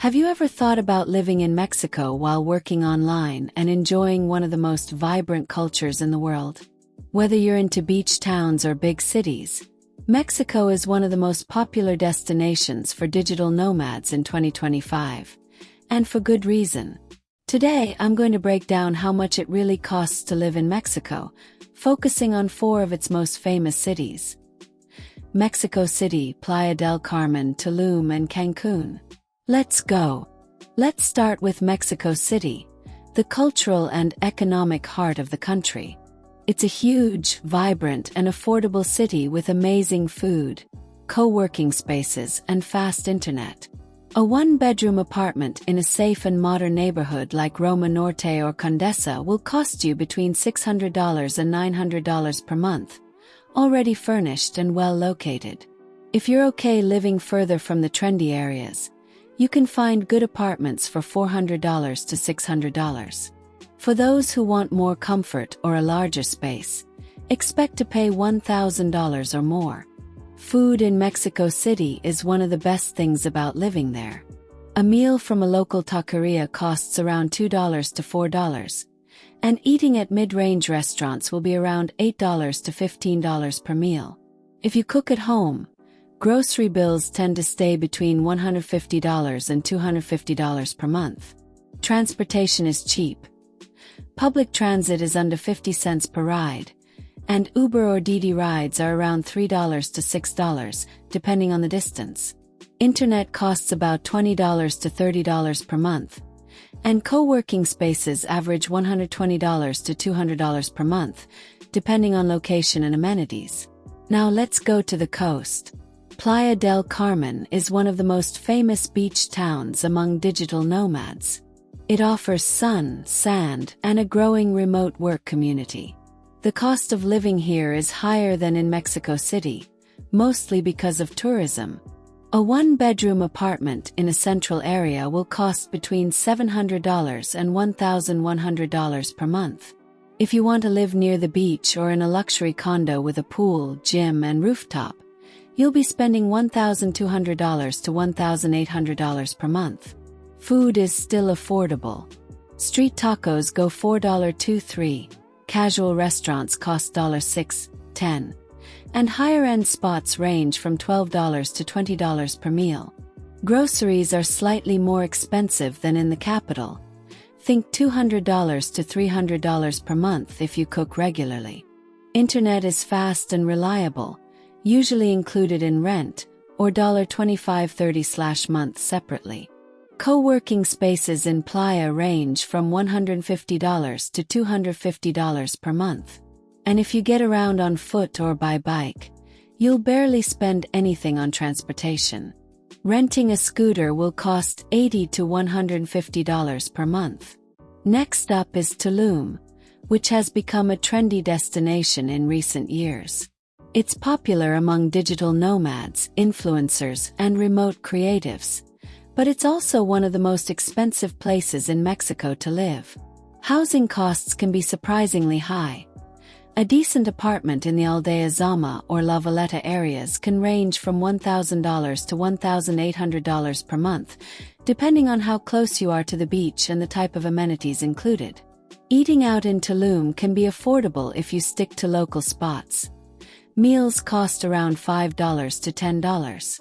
Have you ever thought about living in Mexico while working online and enjoying one of the most vibrant cultures in the world? Whether you're into beach towns or big cities, Mexico is one of the most popular destinations for digital nomads in 2025. And for good reason. Today, I'm going to break down how much it really costs to live in Mexico, focusing on 4 of its most famous cities: Mexico City, Playa del Carmen, Tulum, and Cancún. Let's go. Let's start with Mexico City, the cultural and economic heart of the country. It's a huge, vibrant, and affordable city with amazing food, co-working spaces, and fast internet. A one-bedroom apartment in a safe and modern neighborhood like Roma Norte or Condesa will cost you between $600 and $900 per month, already furnished and well located. If you're okay living further from the trendy areas, you can find good apartments for $400 to $600. For those who want more comfort or a larger space, expect to pay $1,000 or more. Food in Mexico City is one of the best things about living there. A meal from a local taqueria costs around $2 to $4, and eating at mid-range restaurants will be around $8 to $15 per meal. If you cook at home, grocery bills tend to stay between $150 and $250 per month. Transportation is cheap. Public transit is under 50 cents per ride, and Uber or Didi rides are around $3 to $6, depending on the distance. Internet costs about $20 to $30 per month, and co-working spaces average $120 to $200 per month, depending on location and amenities. Now let's go to the coast. Playa del Carmen is one of the most famous beach towns among digital nomads. It offers sun, sand, and a growing remote work community. The cost of living here is higher than in Mexico City, mostly because of tourism. A one-bedroom apartment in a central area will cost between $700 and $1,100 per month. If you want to live near the beach or in a luxury condo with a pool, gym, and rooftop, you'll be spending $1,200 to $1,800 per month. Food is still affordable. Street tacos go $4 to $3. Casual restaurants cost $6, $10, and higher-end spots range from $12 to $20 per meal. Groceries are slightly more expensive than in the capital. Think $200 to $300 per month if you cook regularly. Internet is fast and reliable, usually included in rent, or $25.30/month separately. Co-working spaces in Playa range from $150 to $250 per month. And if you get around on foot or by bike, you'll barely spend anything on transportation. Renting a scooter will cost $80 to $150 per month. Next up is Tulum, which has become a trendy destination in recent years. It's popular among digital nomads, influencers, and remote creatives. But it's also one of the most expensive places in Mexico to live. Housing costs can be surprisingly high. A decent apartment in the Aldea Zama or La Valeta areas can range from $1,000 to $1,800 per month, depending on how close you are to the beach and the type of amenities included. Eating out in Tulum can be affordable if you stick to local spots. Meals cost around $5 to $10.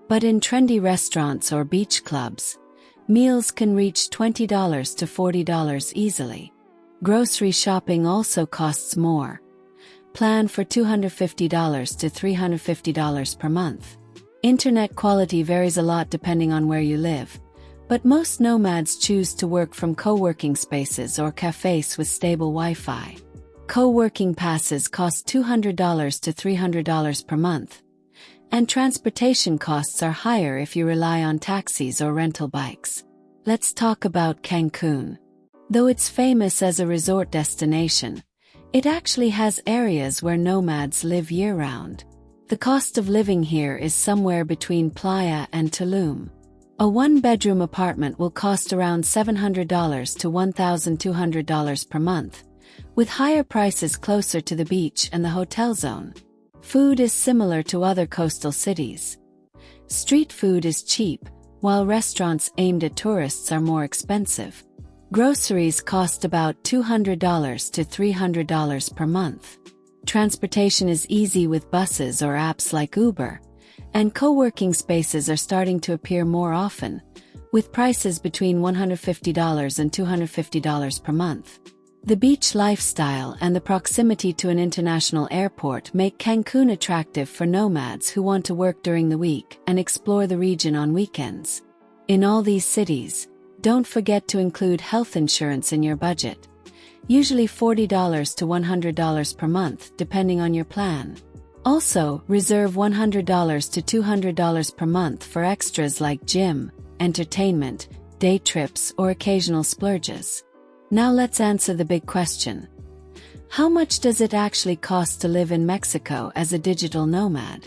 But in trendy restaurants or beach clubs, meals can reach $20 to $40 easily. Grocery shopping also costs more. Plan for $250 to $350 per month. Internet quality varies a lot depending on where you live, but most nomads choose to work from co-working spaces or cafes with stable Wi-Fi. Co-working passes cost $200 to $300 per month. And transportation costs are higher if you rely on taxis or rental bikes. Let's talk about Cancún. Though it's famous as a resort destination, it actually has areas where nomads live year-round. The cost of living here is somewhere between Playa and Tulum. A one-bedroom apartment will cost around $700 to $1,200 per month, with higher prices closer to the beach and the hotel zone. Food is similar to other coastal cities. Street food is cheap, while restaurants aimed at tourists are more expensive. Groceries cost about $200 to $300 per month. Transportation is easy with buses or apps like Uber, and co-working spaces are starting to appear more often, with prices between $150 and $250 per month. The beach lifestyle and the proximity to an international airport make Cancun attractive for nomads who want to work during the week and explore the region on weekends. In all these cities, don't forget to include health insurance in your budget, usually $40 to $100 per month depending on your plan. Also, reserve $100 to $200 per month for extras like gym, entertainment, day trips, or occasional splurges. Now let's answer the big question. How much does it actually cost to live in Mexico as a digital nomad?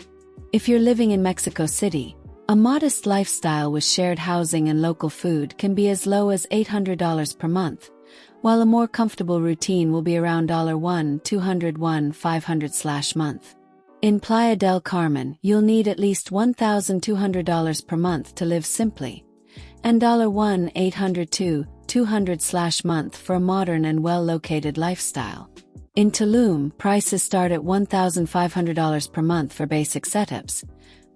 If you're living in Mexico City, a modest lifestyle with shared housing and local food can be as low as $800 per month, while a more comfortable routine will be around $1,200–$500 month. In Playa del Carmen, you'll need at least $1,200 per month to live simply, and $1,800–$200 month for a modern and well-located lifestyle. In Tulum, prices start at $1,500 per month for basic setups,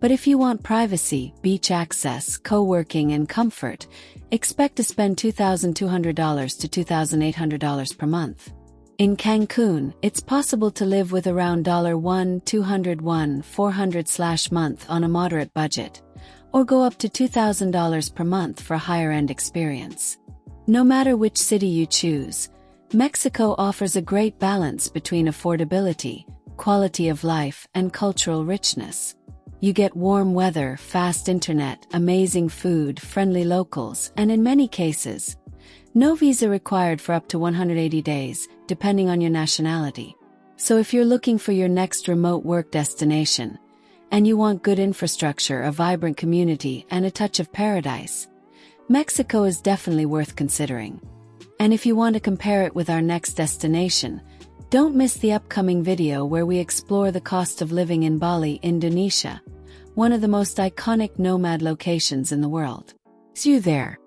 but if you want privacy, beach access, co-working, and comfort, expect to spend $2,200 to $2,800 per month. In Cancun, it's possible to live with around $1,200–$400 month on a moderate budget, or go up to $2,000 per month for a higher-end experience. No matter which city you choose, Mexico offers a great balance between affordability, quality of life, and cultural richness. You get warm weather, fast internet, amazing food, friendly locals, and in many cases, no visa required for up to 180 days, depending on your nationality. So if you're looking for your next remote work destination, and you want good infrastructure, a vibrant community, and a touch of paradise, Mexico is definitely worth considering. And if you want to compare it with our next destination, don't miss the upcoming video where we explore the cost of living in Bali, Indonesia, one of the most iconic nomad locations in the world. See you there.